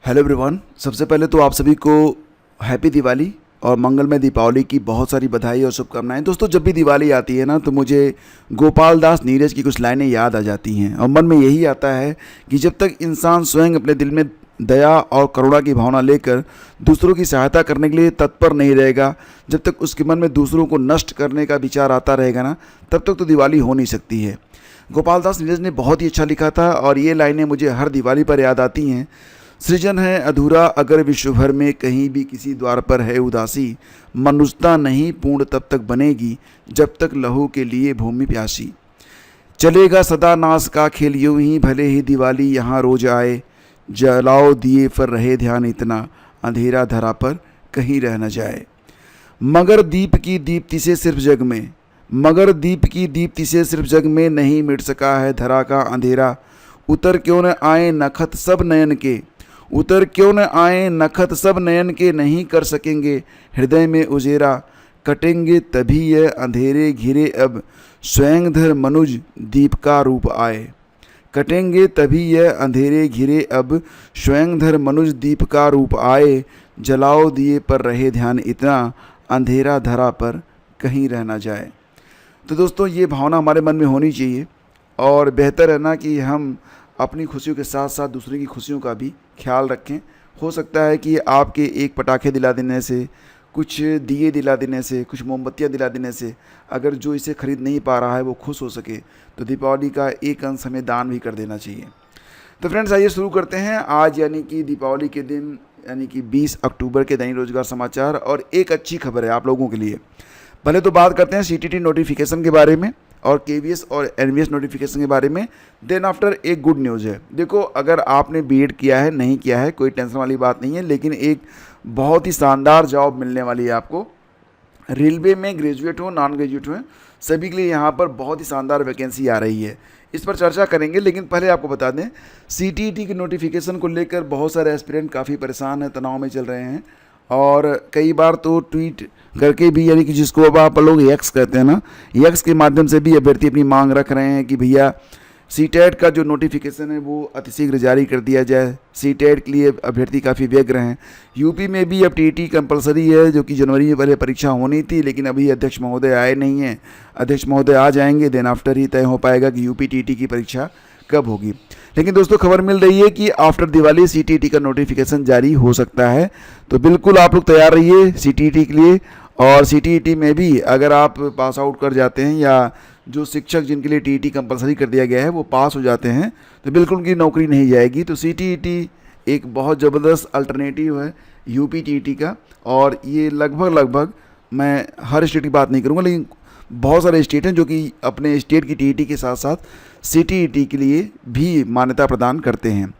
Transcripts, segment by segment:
Hello everyone. सबसे पहले तो आप सभी को हैप्पी दिवाली और मंगलमय दीपावली की बहुत सारी बधाई और शुभकामनाएं। दोस्तों, जब भी दिवाली आती है ना तो मुझे गोपाल दास नीरज की कुछ लाइनें याद आ जाती हैं और मन में यही आता है कि जब तक इंसान स्वयं अपने दिल में दया और करुणा की भावना लेकर दूसरों की सहायता करने के लिए तत्पर नहीं रहेगा, जब तक उसके मन में दूसरों को नष्ट करने का विचार आता रहेगा ना, तब तक तो दिवाली हो नहीं सकती है। गोपाल दास नीरज ने बहुत ही अच्छा लिखा था और ये लाइनें मुझे हर दिवाली पर याद आती हैं। सृजन है अधूरा अगर विश्व भर में कहीं भी किसी द्वार पर है उदासी, मनुष्यता नहीं पूर्ण तब तक बनेगी जब तक लहू के लिए भूमि प्यासी। चलेगा सदा नाश का खेल यूं ही भले ही दिवाली यहाँ रोज आए, जलाओ दिए पर रहे ध्यान इतना अंधेरा धरा पर कहीं रह न जाए। मगर दीप की दीप्ति से सिर्फ जग में, मगर दीप की दीप्ति से सिर्फ जग में नहीं मिट सका है धरा का अंधेरा। उतर क्यों न आए नखत सब नयन के, उतर क्यों न आए नखत सब नयन के नहीं कर सकेंगे हृदय में उजेरा। कटेंगे तभी यह अंधेरे घिरे अब स्वयं धर मनुज दीप का रूप आए। कटेंगे तभी यह अंधेरे घिरे अब स्वयं धर मनुज दीप का रूप आए। जलाओ दिए पर रहे ध्यान इतना अंधेरा धरा पर कहीं रह न जाए। तो दोस्तों, ये भावना हमारे मन में होनी चाहिए और बेहतर है ना कि हम अपनी खुशियों के साथ साथ दूसरे की खुशियों का भी ख्याल रखें। हो सकता है कि आपके एक पटाखे दिला देने से, कुछ दिए दिला देने से, कुछ मोमबत्तियाँ दिला देने से अगर जो इसे ख़रीद नहीं पा रहा है वो खुश हो सके, तो दीपावली का एक अंश हमें दान भी कर देना चाहिए। तो फ्रेंड्स, आइए शुरू करते हैं आज यानी कि दीपावली के दिन यानी कि 20 अक्टूबर के दैनिक रोजगार समाचार। और एक अच्छी खबर है आप लोगों के लिए। पहले तो बात करते हैं सीटीटी नोटिफिकेशन के बारे में और केवीएस और एनवीएस नोटिफिकेशन के बारे में। देन आफ्टर एक गुड न्यूज़ है। देखो, अगर आपने बीएड किया है, नहीं किया है, कोई टेंशन वाली बात नहीं है, लेकिन एक बहुत ही शानदार जॉब मिलने वाली है आपको। रेलवे में ग्रेजुएट हो, नॉन ग्रेजुएट हो, सभी के लिए यहाँ पर बहुत ही शानदार वैकेंसी आ रही है। इस पर चर्चा करेंगे, लेकिन पहले आपको बता दें सीटीईटी के नोटिफिकेशन को लेकर बहुत सारे एस्पिरेंट काफ़ी परेशान हैं, तनाव में चल रहे हैं और कई बार तो ट्वीट करके भी, यानी कि जिसको अब आप लोग यक्स कहते हैं ना, यक्स के माध्यम से भी अभ्यर्थी अपनी मांग रख रहे हैं कि भैया सीटेट का जो नोटिफिकेशन है वो अतिशीघ्र जारी कर दिया जाए। सीटेट के लिए अभ्यर्थी काफ़ी व्यग्र हैं। यूपी में भी अब टीटी कंपलसरी है, जो कि जनवरी में पहले परीक्षा होनी थी, लेकिन अभी अध्यक्ष महोदय आए नहीं हैं। अध्यक्ष महोदय आ जाएंगे, देन आफ्टर ही तय हो पाएगा कि यूपी टीटी की परीक्षा कब होगी। लेकिन दोस्तों, खबर मिल रही है कि आफ्टर दिवाली सीटीईटी का नोटिफिकेशन जारी हो सकता है। तो बिल्कुल आप लोग तैयार रहिए सीटीईटी के लिए। और सीटीईटी में भी अगर आप पास आउट कर जाते हैं या जो शिक्षक जिनके लिए टीईटी कंपलसरी कर दिया गया है वो पास हो जाते हैं, तो बिल्कुल उनकी नौकरी नहीं जाएगी। तो सीटीईटी एक बहुत ज़बरदस्त अल्टरनेटिव है यूपी टीईटी का। और ये लगभग मैं हर स्टेट की बात नहीं करूँगा, लेकिन बहुत सारे स्टेट हैं जो कि अपने स्टेट की टीईटी के साथ साथ सीटीईटी के लिए भी मान्यता प्रदान करते हैं।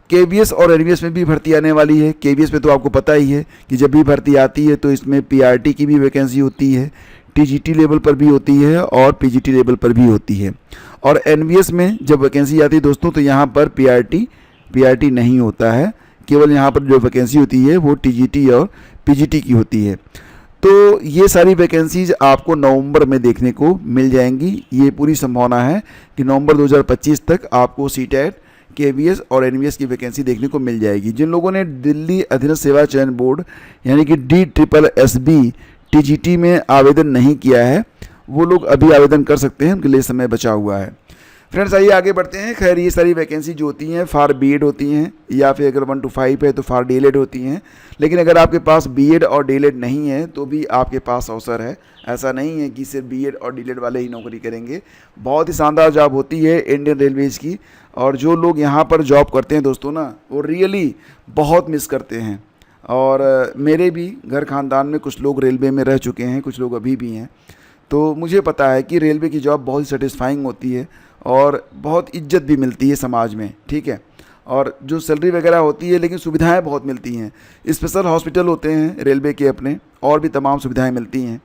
केवीएस और एनवीएस में भी भर्ती आने वाली है। केवीएस में तो आपको पता ही है कि जब भी भर्ती आती है तो इसमें पीआरटी की भी वैकेंसी होती है, टीजीटी लेवल पर भी होती है और पीजीटी लेवल पर भी होती है। और एनवीएस में जब वैकेंसी आती है दोस्तों, तो यहाँ पर पीआरटी नहीं होता है, केवल यहाँ पर जो वैकेंसी होती है वो टीजीटी और पीजीटी की होती है। तो ये सारी वैकेंसीज आपको नवंबर में देखने को मिल जाएंगी। ये पूरी संभावना है कि नवंबर 2025 तक आपको सीटेट, केवीएस और एनवीएस की वैकेंसी देखने को मिल जाएगी। जिन लोगों ने दिल्ली अधीनस्थ सेवा चयन बोर्ड यानी कि DSSB टीजीटी में आवेदन नहीं किया है, वो लोग अभी आवेदन कर सकते हैं, उनके लिए समय बचा हुआ है। फ्रेंड्स, आइए आगे बढ़ते हैं। खैर, ये सारी वैकेंसी जो होती हैं फॉर बीएड होती हैं, या फिर अगर 1 to 5 है तो फॉर डीएलएड होती हैं। लेकिन अगर आपके पास बीएड और डीएलएड नहीं है तो भी आपके पास अवसर है। ऐसा नहीं है कि सिर्फ बीएड और डीएलएड वाले ही नौकरी करेंगे। बहुत ही शानदार जॉब होती है इंडियन रेलवेज़ की। और जो लोग यहाँ पर जॉब करते हैं दोस्तों ना, वो रियली बहुत मिस करते हैं। और मेरे भी घर खानदान में कुछ लोग रेलवे में रह चुके हैं, कुछ लोग अभी भी हैं। तो मुझे पता है कि रेलवे की जॉब बहुत ही सेटिस्फाइंग होती है और बहुत इज्जत भी मिलती है समाज में, ठीक है। और जो सैलरी वगैरह होती है, लेकिन सुविधाएं बहुत मिलती हैं। स्पेशल हॉस्पिटल होते हैं रेलवे के अपने, और भी तमाम सुविधाएं मिलती हैं।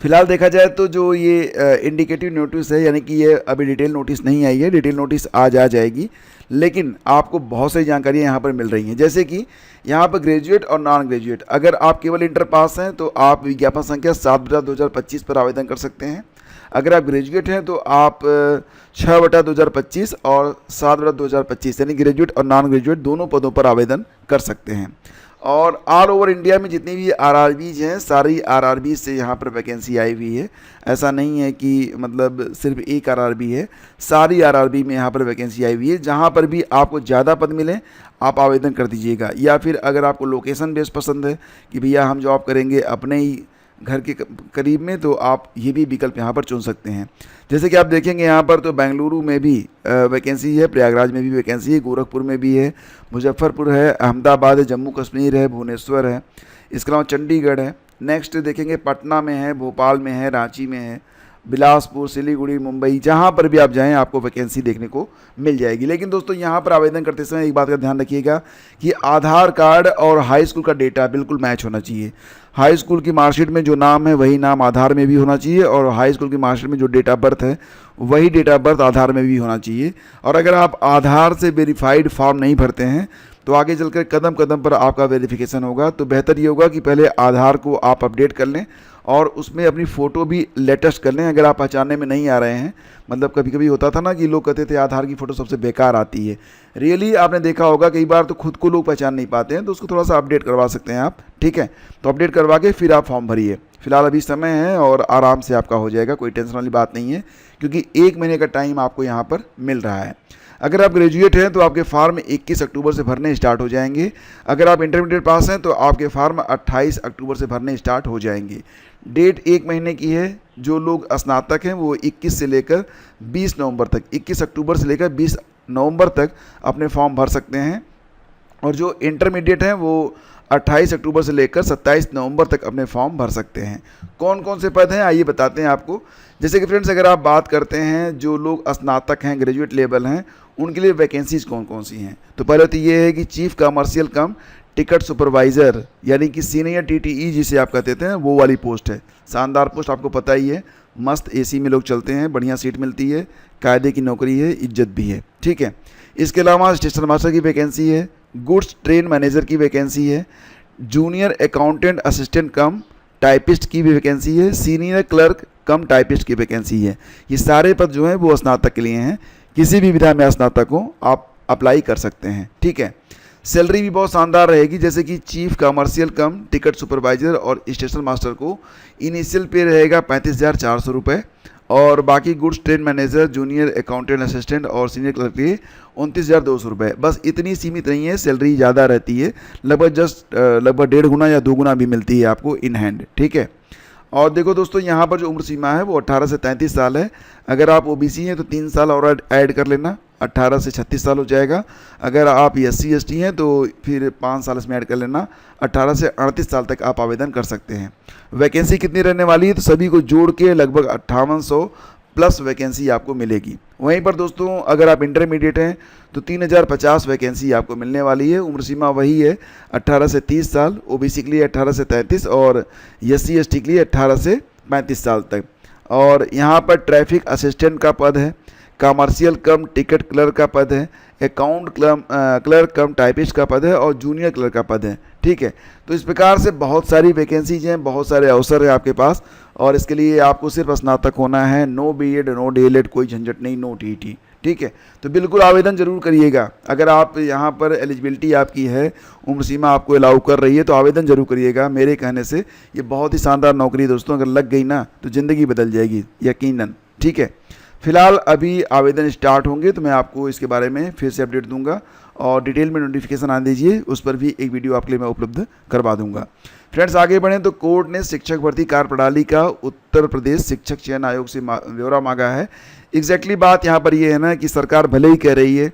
फिलहाल देखा जाए तो जो ये इंडिकेटिव नोटिस है, यानी कि ये अभी डिटेल नोटिस नहीं आई है, डिटेल नोटिस आज आ जाएगी। लेकिन आपको बहुत सारी जानकारियाँ यहाँ पर मिल रही हैं, जैसे कि यहाँ पर ग्रेजुएट और नॉन ग्रेजुएट, अगर आप केवल इंटर पास हैं तो आप विज्ञापन संख्या 7/2025 पर आवेदन कर सकते हैं। अगर आप ग्रेजुएट हैं तो आप 6/2025 और 7/2025 यानी ग्रेजुएट और नॉन ग्रेजुएट दोनों पदों पर आवेदन कर सकते हैं। और ऑल ओवर इंडिया में जितनी भी आरआरबीज हैं, सारी आरआरबी से यहाँ पर वैकेंसी आई हुई है। ऐसा नहीं है कि मतलब सिर्फ एक आरआरबी है, सारी आरआरबी में यहाँ पर वैकेंसी आई हुई है। जहाँ पर भी आपको ज़्यादा पद मिले आप आवेदन कर दीजिएगा। या फिर अगर आपको लोकेशन बेस्ड पसंद है कि भैया हम जॉब करेंगे अपने ही घर के करीब में, तो आप ये भी विकल्प यहाँ पर चुन सकते हैं। जैसे कि आप देखेंगे यहाँ पर तो बेंगलुरु में भी वैकेंसी है, प्रयागराज में भी वैकेंसी है, गोरखपुर में भी है, मुजफ्फरपुर है, अहमदाबाद है, जम्मू कश्मीर है, भुवनेश्वर है, इसके अलावा चंडीगढ़ है। नेक्स्ट देखेंगे पटना में है, भोपाल में है, रांची में है, बिलासपुर, सिलीगुड़ी, मुंबई, जहाँ पर भी आप जाएं आपको वैकेंसी देखने को मिल जाएगी। लेकिन दोस्तों यहाँ पर आवेदन करते समय एक बात का ध्यान रखिएगा कि आधार कार्ड और हाई स्कूल का डेटा बिल्कुल मैच होना चाहिए। हाई स्कूल की मार्कशीट में जो नाम है वही नाम आधार में भी होना चाहिए, और हाई स्कूल की मार्कशीट में जो डेट ऑफ बर्थ है वही डेट ऑफ बर्थ आधार में भी होना चाहिए। और अगर आप आधार से वेरीफाइड फॉर्म नहीं भरते हैं तो आगे चलकर कदम कदम पर आपका वेरिफिकेशन होगा। तो बेहतर ये होगा कि पहले आधार को आप अपडेट कर लें और उसमें अपनी फ़ोटो भी लेटेस्ट कर लें। अगर आप पहचानने में नहीं आ रहे हैं, मतलब कभी कभी होता था ना कि लोग कहते थे आधार की फ़ोटो सबसे बेकार आती है, रियली आपने देखा होगा कई बार तो खुद को लोग पहचान नहीं पाते हैं, तो उसको थोड़ा सा अपडेट करवा सकते हैं आप। ठीक है, तो अपडेट करवा के फिर आप फॉर्म भरिए। फिलहाल अभी समय है और आराम से आपका हो जाएगा, कोई टेंशन वाली बात नहीं है, क्योंकि 1 महीने का टाइम आपको यहाँ पर मिल रहा है। अगर आप ग्रेजुएट हैं तो आपके फार्म 21 अक्टूबर से भरने स्टार्ट हो जाएंगे। अगर आप इंटरमीडिएट पास हैं तो आपके फार्म 28 अक्टूबर से भरने स्टार्ट हो जाएंगे। डेट 1 महीने की है। जो लोग स्नातक हैं वो 21 से लेकर 20 नवंबर तक, 21 अक्टूबर से लेकर 20 नवंबर तक अपने फॉर्म भर सकते हैं। और जो इंटरमीडिएट हैं वो 28 अक्टूबर से लेकर 27 नवंबर तक अपने फॉर्म भर सकते हैं। कौन कौन से पद हैं आइए बताते हैं आपको। जैसे कि फ्रेंड्स अगर आप बात करते हैं जो लोग स्नातक हैं, ग्रेजुएट लेवल हैं, उनके लिए वैकेंसीज कौन कौन सी हैं। तो पहले तो ये है कि चीफ कमर्शियल कम टिकट सुपरवाइज़र यानी कि सीनियर टीटीई जिसे आप कहते हैं वो वाली पोस्ट है। शानदार पोस्ट, आपको पता ही है, मस्त एसी में लोग चलते हैं, बढ़िया सीट मिलती है, कायदे की नौकरी है, इज्जत भी है। ठीक है, इसके अलावा स्टेशन मास्टर की वैकेंसी है, गुड्स ट्रेन मैनेजर की वैकेंसी है, जूनियर अकाउंटेंट असिस्टेंट कम टाइपिस्ट की भी वैकेंसी है, सीनियर क्लर्क कम टाइपिस्ट की वैकेंसी है। ये सारे पद जो हैं वो स्नातक के लिए हैं। किसी भी विधा में स्नातक हो आप अप्लाई कर सकते हैं। ठीक है, सैलरी भी बहुत शानदार रहेगी। जैसे कि चीफ कमर्शियल कम टिकट सुपरवाइज़र और स्टेशन मास्टर को इनिशियल पे रहेगा 35,400 रुपये, और बाकी goods train manager, junior accountant assistant और सीनियर क्लर्क के 29,200 रुपये। बस इतनी सीमित नहीं है, सैलरी ज़्यादा रहती है, लगभग 1.5 गुना या 2 गुना भी मिलती है आपको इन हैंड। ठीक है, और देखो दोस्तों यहाँ पर जो उम्र सीमा है वो 18 से 33 साल है। अगर आप ओबीसी हैं तो 3 साल और ऐड कर लेना, 18 से 36 साल हो जाएगा। अगर आप SC ST हैं तो फिर 5 साल इसमें ऐड कर लेना, 18 से 38 साल तक आप आवेदन कर सकते हैं। वैकेंसी कितनी रहने वाली है तो सभी को जोड़ के लगभग 5800 प्लस वैकेंसी आपको मिलेगी। वहीं पर दोस्तों अगर आप इंटरमीडिएट हैं तो 3050 वैकेंसी आपको मिलने वाली है। उम्र सीमा वही है 18 से 30 साल, ओबीसी के लिए 18 से 33 और SC ST के लिए 18 से 35 साल तक। और यहाँ पर ट्रैफिक असिस्टेंट का पद है, कमर्शियल कम टिकट क्लर्क का पद है, अकाउंट क्लर्क कम टाइपिस्ट का पद है और जूनियर क्लर्क का पद है। ठीक है, तो इस प्रकार से बहुत सारी वैकेंसीज हैं, बहुत सारे अवसर हैं आपके पास, और इसके लिए आपको सिर्फ स्नातक होना है। नो BEd, नो DLEd, कोई झंझट नहीं, नो TET। ठीक है, तो बिल्कुल आवेदन जरूर करिएगा। अगर आप यहाँ पर एलिजिबिलिटी आपकी है, उम्र सीमा आपको अलाउ कर रही है तो आवेदन जरूर करिएगा। मेरे कहने से ये बहुत ही शानदार नौकरी है दोस्तों, अगर लग गई ना तो ज़िंदगी बदल जाएगी यकीनन। ठीक है, फिलहाल अभी आवेदन स्टार्ट होंगे तो मैं आपको इसके बारे में फिर से अपडेट दूंगा, और डिटेल में नोटिफिकेशन आने दीजिए, उस पर भी एक वीडियो आपके लिए मैं उपलब्ध करवा दूंगा। फ्रेंड्स आगे बढ़ें तो कोर्ट ने शिक्षक भर्ती कार्यप्रणाली का उत्तर प्रदेश शिक्षक चयन आयोग से ब्यौरा मांगा है। एग्जैक्टली बात यहाँ पर ये है ना कि सरकार भले ही कह रही है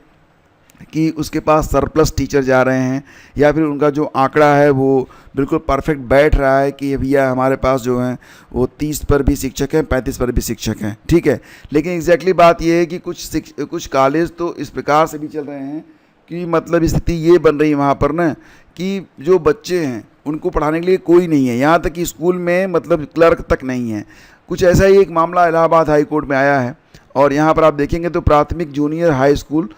कि उसके पास सरप्लस टीचर जा रहे हैं, या फिर उनका जो आंकड़ा है वो बिल्कुल परफेक्ट बैठ रहा है कि भैया हमारे पास जो हैं वो 30 पर भी शिक्षक हैं, 35 पर भी शिक्षक हैं। ठीक है, लेकिन एग्जैक्टली बात ये है कि कुछ कॉलेज तो इस प्रकार से भी चल रहे हैं कि मतलब स्थिति ये बन रही है वहाँ पर ना कि जो बच्चे हैं उनको पढ़ाने के लिए कोई नहीं है, यहाँ तक कि स्कूल में मतलब क्लर्क तक नहीं है। कुछ ऐसा ही एक मामला इलाहाबाद हाई कोर्ट में आया है, और यहाँ पर आप देखेंगे तो प्राथमिक जूनियर हाई स्कूल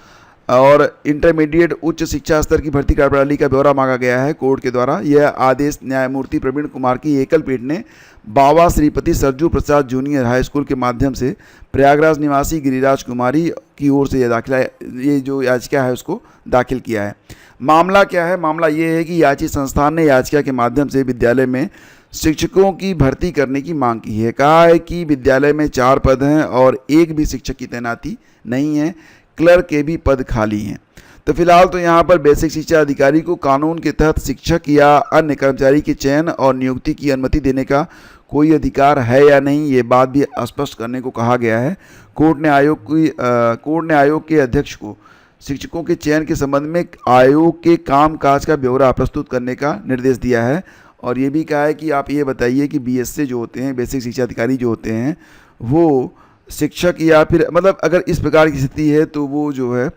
और इंटरमीडिएट उच्च शिक्षा स्तर की भर्ती कार्यप्रणाली का ब्यौरा मांगा गया है कोर्ट के द्वारा। यह आदेश न्यायमूर्ति प्रवीण कुमार की एकल पीठ ने बाबा श्रीपति सरजू प्रसाद जूनियर हाई स्कूल के माध्यम से प्रयागराज निवासी गिरिराज कुमारी की ओर से ये जो याचिका है उसको दाखिल किया है। मामला क्या है? मामला ये है कि याची संस्थान ने याचिका के माध्यम से विद्यालय में शिक्षकों की भर्ती करने की मांग की है। कहा है कि विद्यालय में 4 पद हैं और एक भी शिक्षक की तैनाती नहीं है, क्लर्क के भी पद खाली हैं। तो फिलहाल तो यहाँ पर बेसिक शिक्षा अधिकारी को कानून के तहत शिक्षक या अन्य कर्मचारी के चयन और नियुक्ति की अनुमति देने का कोई अधिकार है या नहीं, ये बात भी स्पष्ट करने को कहा गया है। कोर्ट ने आयोग के अध्यक्ष को शिक्षकों के चयन के संबंध में आयोग के कामकाज का ब्यौरा प्रस्तुत करने का निर्देश दिया है और ये भी कहा है कि आप ये बताइए कि बीएससी जो होते हैं, बेसिक शिक्षा अधिकारी जो होते हैं, वो शिक्षक या फिर मतलब अगर इस प्रकार की स्थिति है तो वो जो है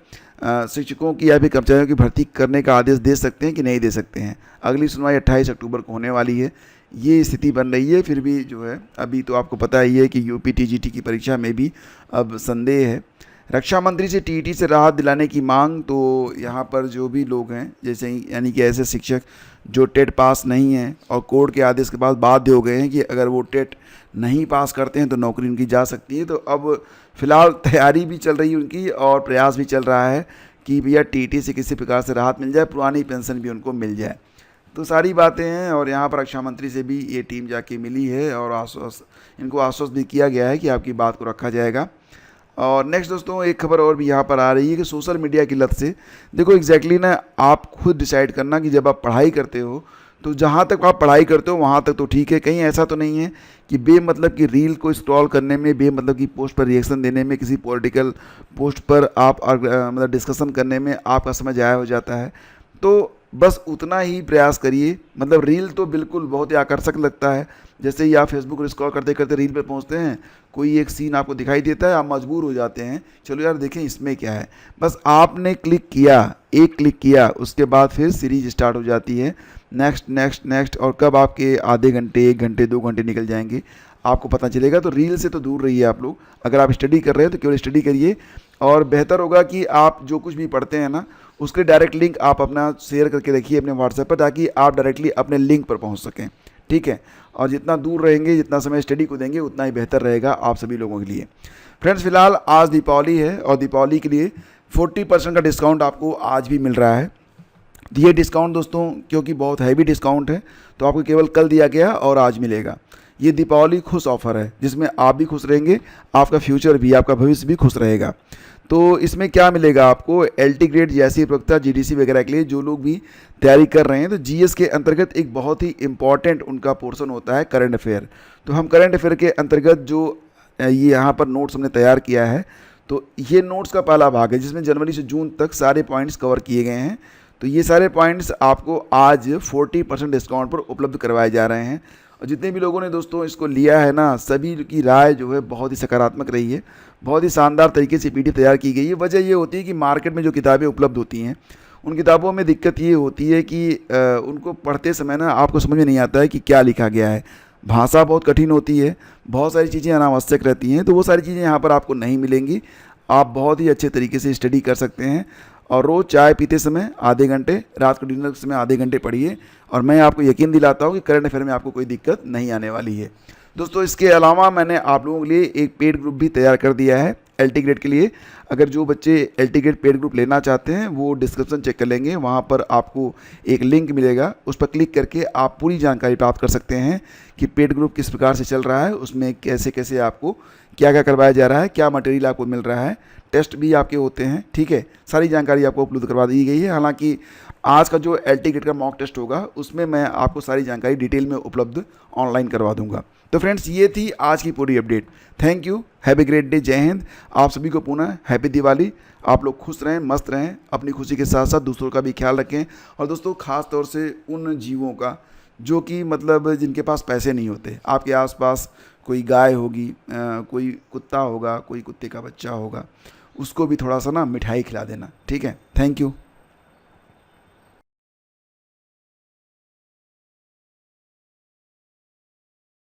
शिक्षकों की या फिर कर्मचारियों की भर्ती करने का आदेश दे सकते हैं कि नहीं दे सकते हैं। अगली सुनवाई 28 अक्टूबर को होने वाली है। ये स्थिति बन रही है। फिर भी जो है अभी तो आपको पता ही है कि यूपी टीजीटी की परीक्षा में भी अब संदेह है। रक्षा मंत्री से टीईटी से राहत दिलाने की मांग, तो यहाँ पर जो भी लोग हैं जैसे यानी कि ऐसे शिक्षक जो टेट पास नहीं हैं और कोर्ट के आदेश के बाद बाध्य हो गए हैं कि अगर वो टेट नहीं पास करते हैं तो नौकरी उनकी जा सकती है। तो अब फिलहाल तैयारी भी चल रही है उनकी और प्रयास भी चल रहा है कि भैया टीईटी से किसी प्रकार से राहत मिल जाए, पुरानी पेंशन भी उनको मिल जाए। तो सारी बातें हैं और यहाँ पर रक्षा मंत्री से भी ये टीम जाके मिली है और इनको आश्वस्त भी किया गया है कि आपकी बात को रखा जाएगा। और नेक्स्ट दोस्तों एक खबर और भी यहाँ पर आ रही है कि सोशल मीडिया की लत से देखो एग्जैक्टली ना आप खुद डिसाइड करना कि जब आप पढ़ाई करते हो तो जहाँ तक आप पढ़ाई करते हो वहाँ तक तो ठीक है। कहीं ऐसा तो नहीं है कि बेमतलब की रील को स्क्रॉल करने में, बेमतलब की पोस्ट पर रिएक्शन देने में, किसी पॉलिटिकल पोस्ट पर आप मतलब डिस्कशन करने में आपका समय ज़ाया हो जाता है। तो बस उतना ही प्रयास करिए। मतलब रील तो बिल्कुल बहुत ही आकर्षक लगता है। जैसे ही आप फेसबुक स्क्रॉल करते करते रील पे पहुंचते हैं, कोई एक सीन आपको दिखाई देता है, आप मजबूर हो जाते हैं चलो यार देखें इसमें क्या है। बस आपने क्लिक किया, एक क्लिक किया, उसके बाद फिर सीरीज स्टार्ट हो जाती है, नेक्स्ट नेक्स्ट नेक्स्ट, और कब आपके आधे घंटे, 1 घंटे, 2 घंटे निकल जाएंगे आपको पता चलेगा। तो रील से तो दूर रहिए आप लोग। अगर आप स्टडी कर रहे हैं तो केवल स्टडी करिए और बेहतर होगा कि आप जो कुछ भी पढ़ते हैं ना उसके डायरेक्ट लिंक आप अपना शेयर करके रखिए अपने व्हाट्सएप पर, ताकि आप डायरेक्टली अपने लिंक पर पहुंच सकें। ठीक है, और जितना दूर रहेंगे, जितना समय स्टडी को देंगे, उतना ही बेहतर रहेगा आप सभी लोगों के लिए। फ्रेंड्स फिलहाल आज दीपावली है और दीपावली के लिए 40% का डिस्काउंट आपको आज भी मिल रहा है। ये डिस्काउंट दोस्तों क्योंकि बहुत हैवी डिस्काउंट है तो आपको केवल कल दिया गया और आज मिलेगा। ये दीपावली खुश ऑफर है जिसमें आप भी खुश रहेंगे, आपका फ्यूचर भी, आपका भविष्य भी खुश रहेगा। तो इसमें क्या मिलेगा आपको? एलटी ग्रेड जैसी प्रवक्ता, जीडीसी वगैरह के लिए जो लोग भी तैयारी कर रहे हैं तो जीएस के अंतर्गत एक बहुत ही इंपॉर्टेंट उनका पोर्शन होता है करंट अफेयर। तो हम करंट अफेयर के अंतर्गत जो ये यहाँ पर नोट्स हमने तैयार किया है, तो ये नोट्स का पहला भाग है जिसमें जनवरी से जून तक सारे पॉइंट्स कवर किए गए हैं। तो ये सारे पॉइंट्स आपको आज 40% डिस्काउंट पर उपलब्ध करवाए जा रहे हैं। और जितने भी लोगों ने दोस्तों इसको लिया है ना, सभी की राय जो है बहुत ही सकारात्मक रही है। बहुत ही शानदार तरीके से पीडीएफ तैयार की गई है। वजह ये होती है कि मार्केट में जो किताबें उपलब्ध होती हैं उन किताबों में दिक्कत ये होती है कि उनको पढ़ते समय ना आपको समझ में नहीं आता है कि क्या लिखा गया है। भाषा बहुत कठिन होती है, बहुत सारी चीज़ें अनावश्यक रहती हैं, तो वो सारी चीज़ें यहाँ पर आपको नहीं मिलेंगी। आप बहुत ही अच्छे तरीके से स्टडी कर सकते हैं और रोज़ चाय पीते समय आधे घंटे, रात को डिनर के समय आधे घंटे पढ़िए और मैं आपको यकीन दिलाता हूँ कि करंट अफेयर में आपको कोई दिक्कत नहीं आने वाली है। दोस्तों इसके अलावा मैंने आप लोगों के लिए एक पेड ग्रुप भी तैयार कर दिया है एलटी ग्रेड के लिए। अगर जो बच्चे एलटी ग्रेड पेड ग्रुप लेना चाहते हैं वो डिस्क्रिप्शन चेक कर लेंगे, वहाँ पर आपको एक लिंक मिलेगा, उस पर क्लिक करके आप पूरी जानकारी प्राप्त कर सकते हैं कि पेड ग्रुप किस प्रकार से चल रहा है, उसमें कैसे कैसे आपको क्या क्या करवाया जा रहा है, क्या मटेरियल आपको मिल रहा है, टेस्ट भी आपके होते हैं। ठीक है, सारी जानकारी आपको उपलब्ध करवा दी गई है। हालांकि आज का जो एलटी ग्रेड का मॉक टेस्ट होगा उसमें मैं आपको सारी जानकारी डिटेल में उपलब्ध ऑनलाइन करवा दूंगा। तो फ्रेंड्स ये थी आज की पूरी update. Thank you, have a great day, जय हिंद। आप सभी को पुनः हैप्पी दिवाली। आप लोग खुश रहें, मस्त रहें, अपनी खुशी के साथ साथ दूसरों का भी ख्याल रखें। और दोस्तों ख़ास तौर से उन जीवों का जो कि मतलब जिनके पास पैसे नहीं होते, आपके आसपास कोई गाय होगी, कोई कुत्ता होगा, कोई कुत्ते का बच्चा होगा, उसको भी थोड़ा सा ना मिठाई खिला देना। ठीक है, थैंक यू।